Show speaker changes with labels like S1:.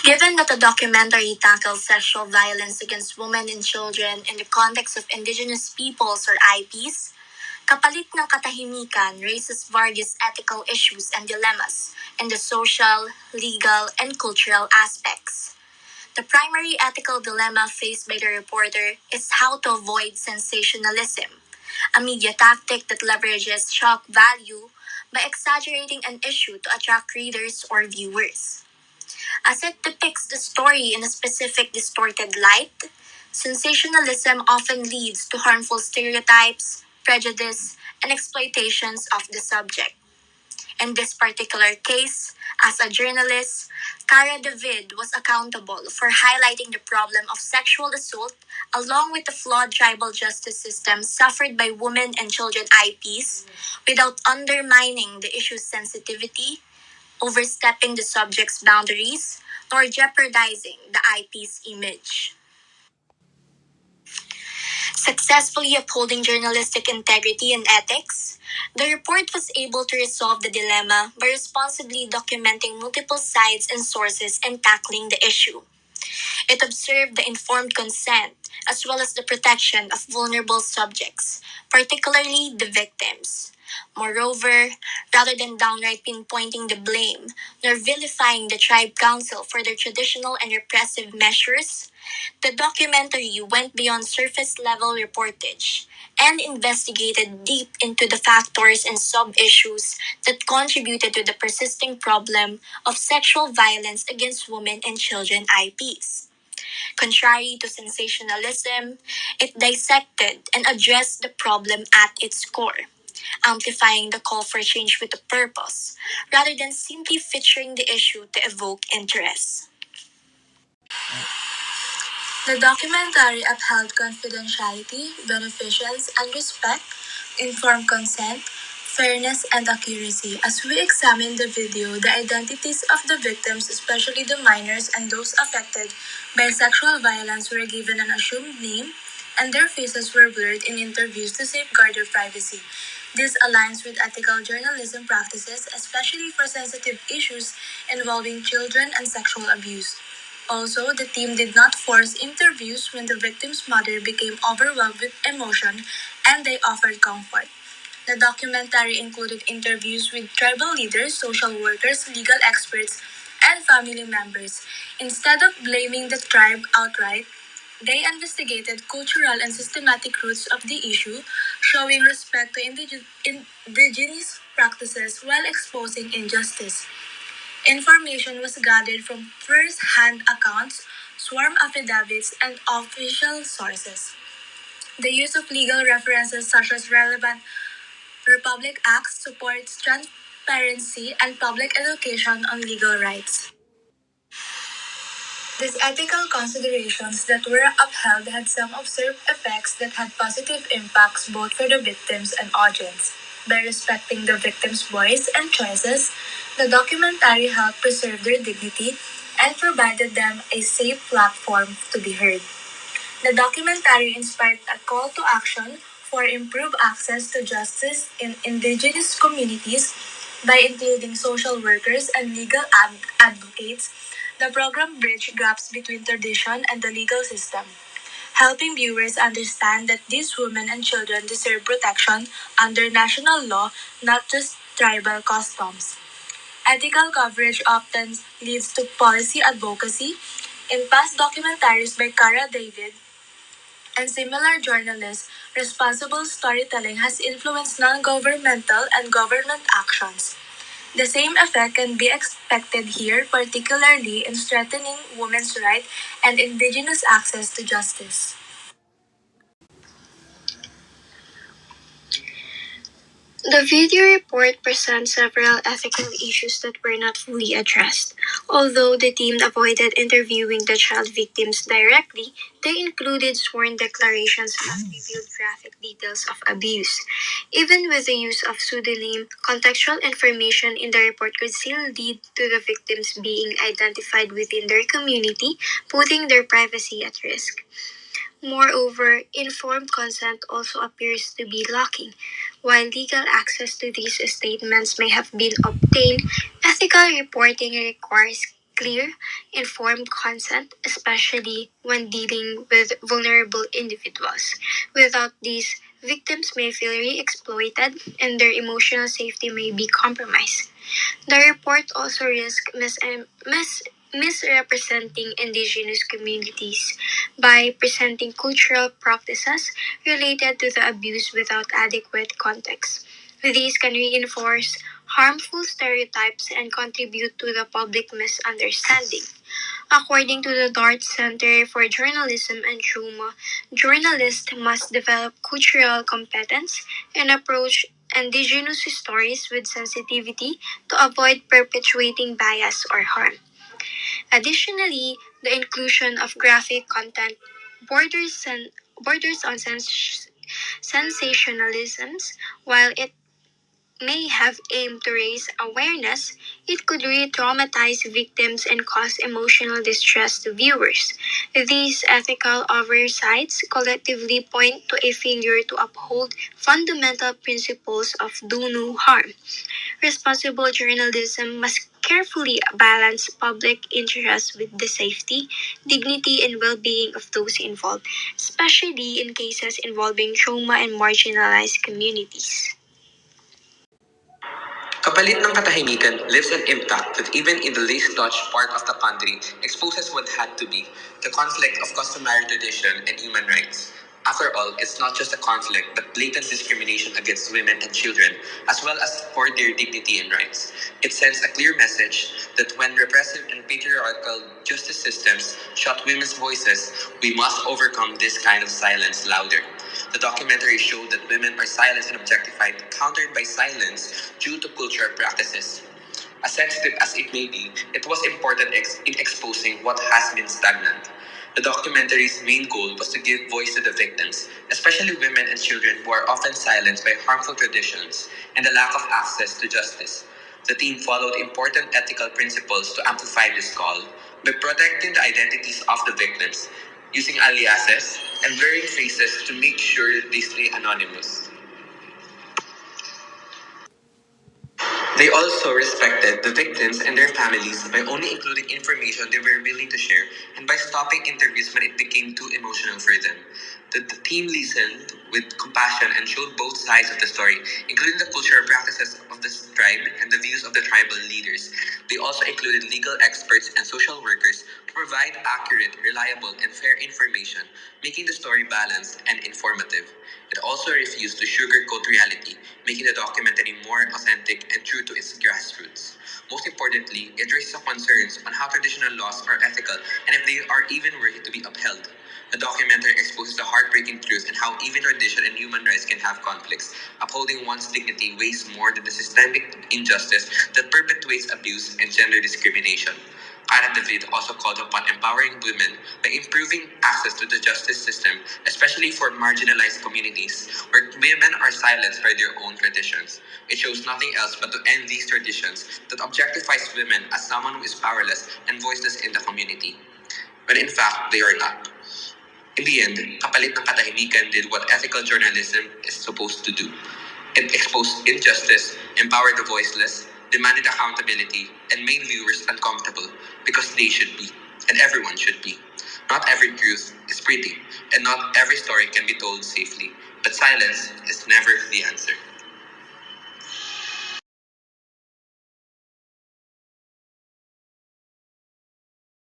S1: Given that the documentary tackles sexual violence against women and children in the context of indigenous peoples or IPs, Kapalit ng Katahimikan raises various ethical issues and dilemmas in the social, legal, and cultural aspects. The primary ethical dilemma faced by the reporter is how to avoid sensationalism, a media tactic that leverages shock value by exaggerating an issue to attract readers or viewers. As it depicts the story in a specific distorted light, sensationalism often leads to harmful stereotypes, prejudice, and exploitations of the subject. In this particular case, as a journalist, Cara David was accountable for highlighting the problem of sexual assault along with the flawed tribal justice system suffered by women and children IPs without undermining the issue's sensitivity, overstepping the subject's boundaries, nor jeopardizing the IP's image. Successfully upholding journalistic integrity and ethics, the report was able to resolve the dilemma by responsibly documenting multiple sides and sources and tackling the issue. It observed the informed consent as well as the protection of vulnerable subjects, particularly the victims. Moreover, rather than downright pinpointing the blame nor vilifying the tribe council for their traditional and repressive measures, the documentary went beyond surface level reportage and investigated deep into the factors and sub issues that contributed to the persisting problem of sexual violence against women and children IPs. Contrary to sensationalism, it dissected and addressed the problem at its core, amplifying the call for change with a purpose, rather than simply featuring the issue to evoke interest. The documentary upheld confidentiality, beneficence, and respect, informed consent, fairness, and accuracy. As we examined the video, the identities of the victims, especially the minors and those affected by sexual violence, were given an assumed name, and their faces were blurred in interviews to safeguard their privacy. This aligns with ethical journalism practices, especially for sensitive issues involving children and sexual abuse. Also, the team did not force interviews when the victim's mother became overwhelmed with emotion and they offered comfort. The documentary included interviews with tribal leaders, social workers, legal experts, and family members. Instead of blaming the tribe outright, they investigated cultural and systematic roots of the issue, showing respect to indigenous practices while exposing injustice. Information was gathered from first-hand accounts, sworn affidavits, and official sources. The use of legal references such as relevant Republic Acts supports transparency and public education on legal rights. These ethical considerations that were upheld had some observed effects that had positive impacts both for the victims and audience. By respecting the victims' voice and choices, the documentary helped preserve their dignity and provided them a safe platform to be heard. The documentary inspired a call to action for improved access to justice in indigenous communities by including social workers and legal advocates. The program bridged gaps between tradition and the legal system, helping viewers understand that these women and children deserve protection under national law, not just tribal customs. Ethical coverage often leads to policy advocacy. In past documentaries by Cara David, and similar journalists, responsible storytelling has influenced non-governmental and government actions. The same effect can be expected here, particularly in strengthening women's rights and indigenous access to justice. The video report presents several ethical issues that were not fully addressed. Although the team avoided interviewing the child victims directly, they included sworn declarations that revealed graphic details of abuse. Even with the use of pseudonym, contextual information in the report could still lead to the victims being identified within their community, putting their privacy at risk. Moreover, informed consent also appears to be lacking. While legal access to these statements may have been obtained, ethical reporting requires clear, informed consent, especially when dealing with vulnerable individuals. Without these, victims may feel re-exploited and their emotional safety may be compromised. The report also risks misrepresenting indigenous communities by presenting cultural practices related to the abuse without adequate context. These can reinforce harmful stereotypes and contribute to the public misunderstanding. According to the Dart Center for Journalism and Trauma, journalists must develop cultural competence and approach indigenous stories with sensitivity to avoid perpetuating bias or harm. Additionally, the inclusion of graphic content borders, borders on sensationalisms. While it may have aimed to raise awareness, it could re-traumatize victims and cause emotional distress to viewers. These ethical oversights collectively point to a failure to uphold fundamental principles of do no harm. Responsible journalism must carefully balance public interest with the safety, dignity, and well-being of those involved, especially in cases involving trauma and marginalized communities.
S2: Kapalit ng Katahimikan lives an impact that even in the least touched part of the country exposes what had to be the conflict of customary tradition and human rights. After all, it's not just a conflict but blatant discrimination against women and children, as well as for their dignity and rights. It sends a clear message that when repressive and patriarchal justice systems shut women's voices, we must overcome this kind of silence louder. The documentary showed that women are silenced and objectified, countered by silence due to cultural practices. As sensitive as it may be, it was important in exposing what has been stagnant. The documentary's main goal was to give voice to the victims, especially women and children who are often silenced by harmful traditions and the lack of access to justice. The team followed important ethical principles to amplify this call by protecting the identities of the victims, using aliases and blurring faces to make sure they stay anonymous. They also respected the victims and their families by only including information they were willing to share and by stopping interviews when it became too emotional for them. The team listened with compassion and showed both sides of the story, including the cultural practices of the tribe and the views of the tribal leaders. They also included legal experts and social workers to provide accurate, reliable, and fair information, making the story balanced and informative. It also refused to sugarcoat reality, making the documentary more authentic and true to its grassroots. Most importantly, it raises concerns on how traditional laws are ethical and if they are even worthy to be upheld. The documentary exposes the heartbreaking truth and how even tradition and human rights can have conflicts. Upholding one's dignity weighs more than the systemic injustice that perpetuates abuse and gender discrimination. Kara David also called upon empowering women by improving access to the justice system, especially for marginalized communities, where women are silenced by their own traditions. It shows nothing else but to end these traditions that objectifies women as someone who is powerless and voiceless in the community, when in fact they are not. In the end, Kapalit ng Katahimikan did what ethical journalism is supposed to do. It exposed injustice, empowered the voiceless, demanded accountability, and made viewers uncomfortable because they should be, and everyone should be. Not every truth is pretty, and not every story can be told safely, but silence is never the answer.